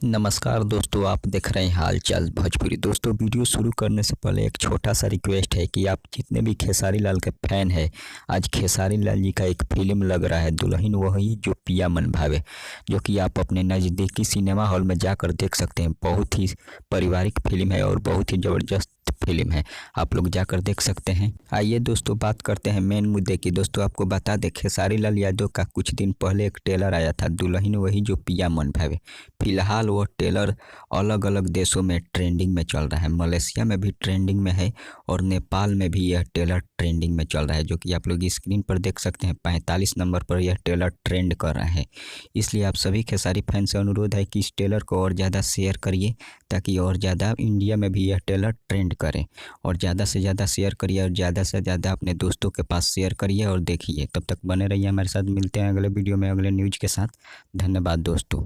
नमस्कार दोस्तों, आप देख रहे हैं हाल चाल भोजपुरी। दोस्तों, वीडियो शुरू करने से पहले एक छोटा सा रिक्वेस्ट है कि आप जितने भी खेसारी लाल के फैन हैं, आज खेसारी लाल जी का एक फिल्म लग रहा है दुल्हन वही जो पिया मन भावे, जो कि आप अपने नज़दीकी सिनेमा हॉल में जाकर देख सकते हैं। बहुत ही पारिवारिक फिल्म है और बहुत ही ज़बरदस्त फिल्म है, आप लोग जाकर देख सकते हैं। आइए दोस्तों, बात करते हैं मेन मुद्दे की। दोस्तों, आपको बता दें, खेसारी लाल यादव का कुछ दिन पहले एक ट्रेलर आया था, दुल्हन वही जो पिया मन भावे। फिलहाल वो ट्रेलर अलग अलग देशों में ट्रेंडिंग में चल रहा है। मलेशिया में भी ट्रेंडिंग में है और नेपाल में भी यह ट्रेलर ट्रेंडिंग में चल रहा है, जो कि आप लोग स्क्रीन पर देख सकते हैं। 45 नंबर पर यह ट्रेलर ट्रेंड कर रहा है। इसलिए आप सभी खेसारी फैन से अनुरोध है कि इस ट्रेलर को और ज़्यादा शेयर करिए, ताकि और ज़्यादा इंडिया में भी यह ट्रेलर ट्रेंड करें। और ज़्यादा से ज़्यादा शेयर करिए और ज़्यादा से ज़्यादा अपने दोस्तों के पास शेयर करिए और देखिए। तब तक बने रहिए हमारे साथ। मिलते हैं अगले वीडियो में अगले न्यूज के साथ। धन्यवाद दोस्तों।